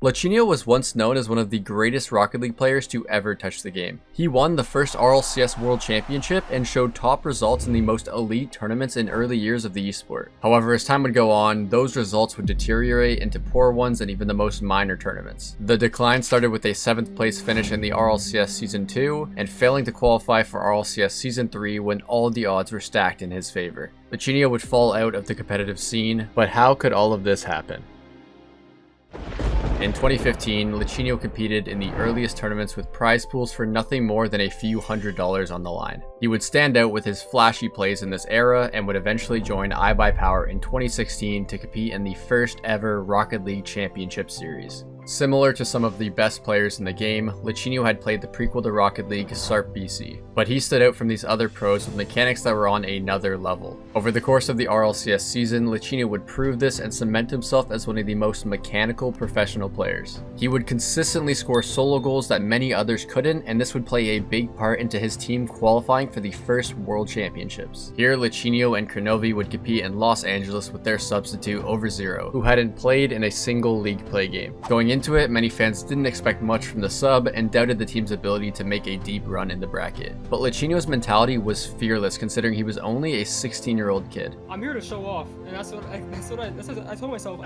Lachinio was once known as one of the greatest Rocket League players to ever touch the game. He won the first RLCS World Championship and showed top results in the most elite tournaments in early years of the esport. However, as time would go on, those results would deteriorate into poor ones in even the most minor tournaments. The decline started with a 7th place finish in the RLCS Season 2 and failing to qualify for RLCS Season 3 when all the odds were stacked in his favor. Lachinio would fall out of the competitive scene, but how could all of this happen? In 2015, Lachinio competed in the earliest tournaments with prize pools for nothing more than a few $100s on the line. He would stand out with his flashy plays in this era and would eventually join iBuyPower in 2016 to compete in the first ever Rocket League Championship Series. Similar to some of the best players in the game, Lachinio had played the prequel to Rocket League, SARP BC, but he stood out from these other pros with mechanics that were on another level. Over the course of the RLCS season, Lachinio would prove this and cement himself as one of the most mechanical professional players. He would consistently score solo goals that many others couldn't, and this would play a big part into his team qualifying for the first World Championships. Here, Lachinio and Kronovi would compete in Los Angeles with their substitute Overzero, who hadn't played in a single league play game. Going into it, many fans didn't expect much from the sub and doubted the team's ability to make a deep run in the bracket. But Lachinio's mentality was fearless considering he was only a 16-year-old kid. I'm here to show off, and that's what I told myself.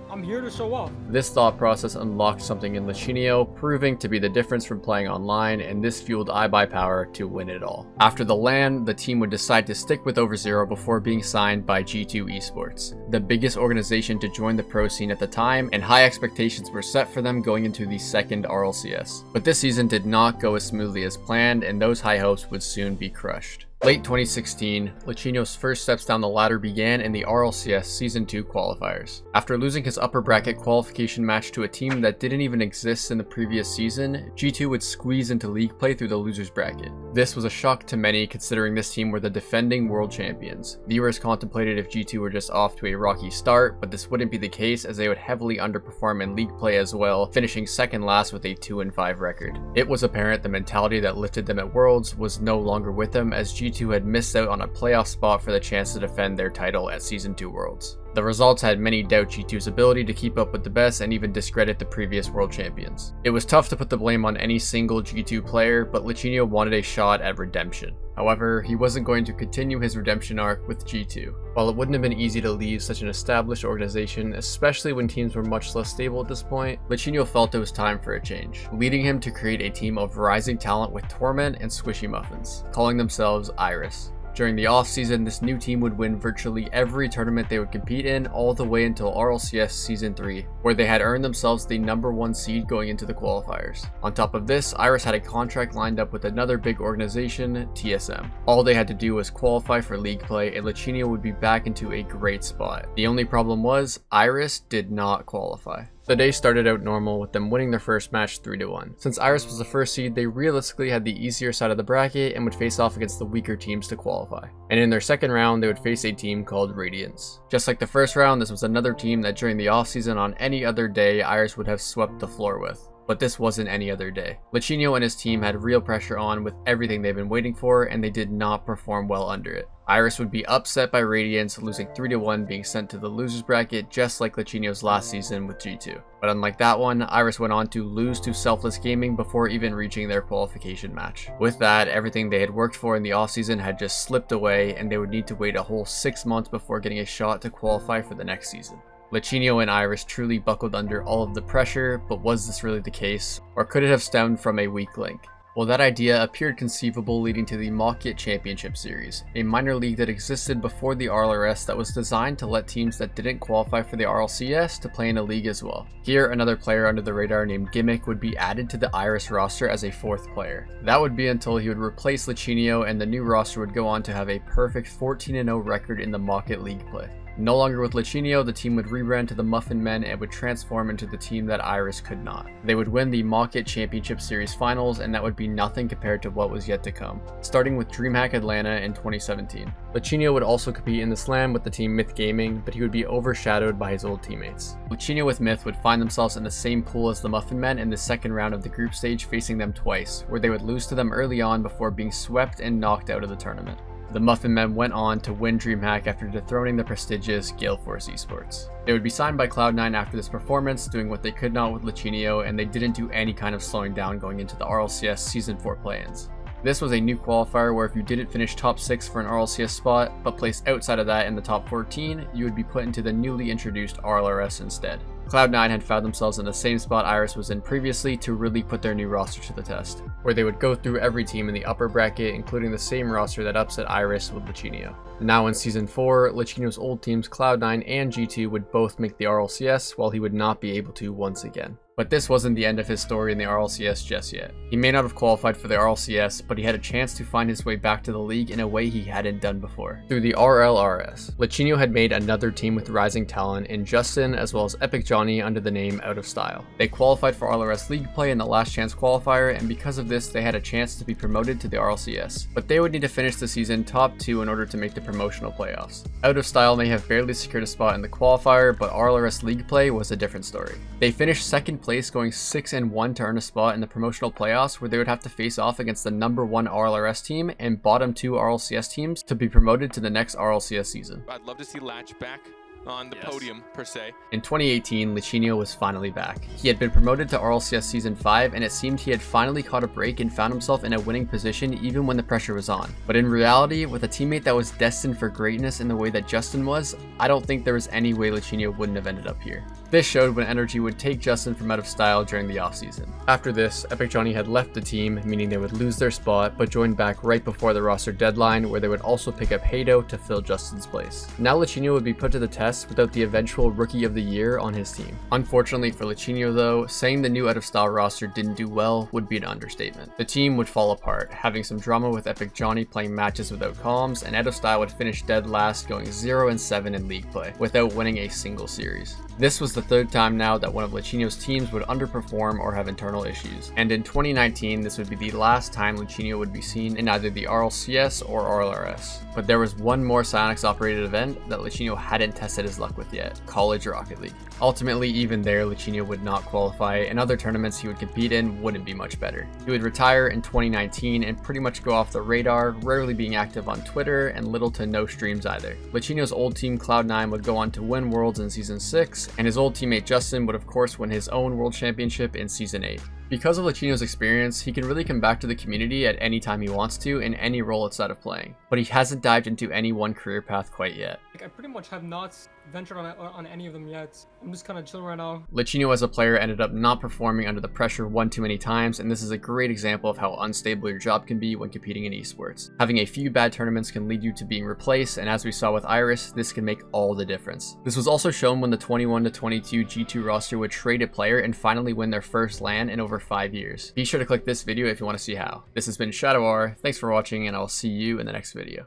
I'm here to show off. This thought process unlocked something in Lachinio, proving to be the difference from playing online, and this fueled iBuyPower to win it all. After the LAN, the team would decide to stick with Overzero before being signed by G2 eSports, the biggest organization to join the pro scene at the time, and high expectations were set for them going into the second RLCS. But this season did not go as smoothly as planned, and those high hopes would soon be crushed. Late 2016, Lachinio's first steps down the ladder began in the RLCS Season 2 qualifiers. After losing his upper bracket qualification match to a team that didn't even exist in the previous season, G2 would squeeze into league play through the losers bracket. This was a shock to many considering this team were the defending world champions. Viewers contemplated if G2 were just off to a rocky start, but this wouldn't be the case as they would heavily underperform in league play as well, finishing second last with a 2-5 record. It was apparent the mentality that lifted them at Worlds was no longer with them as G2 had missed out on a playoff spot for the chance to defend their title at Season 2 Worlds. The results had many doubt G2's ability to keep up with the best and even discredit the previous world champions. It was tough to put the blame on any single G2 player, but Lachinio wanted a shot at redemption. However, he wasn't going to continue his redemption arc with G2. While it wouldn't have been easy to leave such an established organization, especially when teams were much less stable at this point, Lachinio felt it was time for a change, leading him to create a team of rising talent with Torment and Squishy Muffins, calling themselves Iris. During the offseason, this new team would win virtually every tournament they would compete in all the way until RLCS Season 3, where they had earned themselves the #1 seed going into the qualifiers. On top of this, Iris had a contract lined up with another big organization, TSM. All they had to do was qualify for league play and Lachinio would be back into a great spot. The only problem was, Iris did not qualify. The day started out normal with them winning their first match 3-1. Since Iris was the first seed, they realistically had the easier side of the bracket and would face off against the weaker teams to qualify. And in their second round, they would face a team called Radiance. Just like the first round, this was another team that during the offseason on any other day, Iris would have swept the floor with. But this wasn't any other day. Lachinio and his team had real pressure on with everything they've been waiting for, and they did not perform well under it. Iris would be upset by Radiance, losing 3-1, being sent to the losers bracket just like Lachinio's last season with G2. But unlike that one, Iris went on to lose to Selfless Gaming before even reaching their qualification match. With that, everything they had worked for in the offseason had just slipped away, and they would need to wait a whole 6 months before getting a shot to qualify for the next season. Lachinio and Iris truly buckled under all of the pressure, but was this really the case? Or could it have stemmed from a weak link? Well, that idea appeared conceivable leading to the Mock-It Championship Series, a minor league that existed before the RLRS that was designed to let teams that didn't qualify for the RLCS to play in a league as well. Here, another player under the radar named Gimmick would be added to the Iris roster as a 4th player. That would be until he would replace Lachinio and the new roster would go on to have a perfect 14-0 record in the Mock-It League play. No longer with Lachinio, the team would rebrand to the Muffin Men and would transform into the team that Iris could not. They would win the Mock-It Championship Series Finals, and that would be nothing compared to what was yet to come, starting with DreamHack Atlanta in 2017. Lachinio would also compete in the Slam with the team Myth Gaming, but he would be overshadowed by his old teammates. Lachinio with Myth would find themselves in the same pool as the Muffin Men in the second round of the group stage, facing them twice, where they would lose to them early on before being swept and knocked out of the tournament. The Muffin Men went on to win DreamHack after dethroning the prestigious Gale Force eSports. They would be signed by Cloud9 after this performance, doing what they could not with Lachinio, and they didn't do any kind of slowing down going into the RLCS Season 4 play-ins. This was a new qualifier where if you didn't finish top 6 for an RLCS spot, but placed outside of that in the top 14, you would be put into the newly introduced RLRS instead. Cloud9 had found themselves in the same spot Iris was in previously to really put their new roster to the test, where they would go through every team in the upper bracket, including the same roster that upset Iris with Lachinio. Now in Season 4, Lachinio's old teams Cloud9 and G2 would both make the RLCS, while he would not be able to once again. But this wasn't the end of his story in the RLCS just yet. He may not have qualified for the RLCS, but he had a chance to find his way back to the league in a way he hadn't done before, through the RLRS. Lachinio had made another team with rising talent in Justin as well as Epic Johnny under the name Out of Style. They qualified for RLRS League play in the last chance qualifier, and because of this they had a chance to be promoted to the RLCS, but they would need to finish the season top 2 in order to make the promotional playoffs. Out of Style may have barely secured a spot in the qualifier, but RLRS League play was a different story. They finished second place, going 6-1 to earn a spot in the promotional playoffs, where they would have to face off against the number 1 RLRS team and bottom 2 RLCS teams to be promoted to the next RLCS season. I'd love to see Latch back on the podium per se. In 2018, Lachinio was finally back. He had been promoted to RLCS Season 5, and it seemed he had finally caught a break and found himself in a winning position even when the pressure was on. But in reality, with a teammate that was destined for greatness in the way that Justin was, I don't think there was any way Lachinio wouldn't have ended up here. This showed when Energy would take Justin from Out of Style during the offseason. After this, Epic Johnny had left the team, meaning they would lose their spot, but joined back right before the roster deadline, where they would also pick up Hado to fill Justin's place. Now Lachinio would be put to the test without the eventual Rookie of the Year on his team. Unfortunately for Lachinio though, saying the new Out of Style roster didn't do well would be an understatement. The team would fall apart, having some drama with Epic Johnny playing matches without comms, and Out of Style would finish dead last, going 0-7 in league play, without winning a single series. This was the third time now that one of Lachinio's teams would underperform or have internal issues, and in 2019 this would be the last time Lachinio would be seen in either the RLCS or RLRS. But there was one more Psyonix operated event that Lachinio hadn't tested his luck with yet, College Rocket League. Ultimately, even there Lachinio would not qualify, and other tournaments he would compete in wouldn't be much better. He would retire in 2019 and pretty much go off the radar, rarely being active on Twitter and little to no streams either. Lachinio's old team Cloud9 would go on to win Worlds in Season 6, and his old teammate Justin would of course win his own World Championship in Season 8. Because of Lachinio's experience, he can really come back to the community at any time he wants to in any role outside of playing, but he hasn't dived into any one career path quite yet. I pretty much have not ventured on any of them yet. I'm just kind of chilling right now. Lachinio as a player ended up not performing under the pressure one too many times, and this is a great example of how unstable your job can be when competing in esports. Having a few bad tournaments can lead you to being replaced, and as we saw with Iris, this can make all the difference. This was also shown when the 21-22 G2 roster would trade a player and finally win their first LAN in over 5 years. Be sure to click this video if you want to see how. This has been ShadowR, thanks for watching, and I will see you in the next video.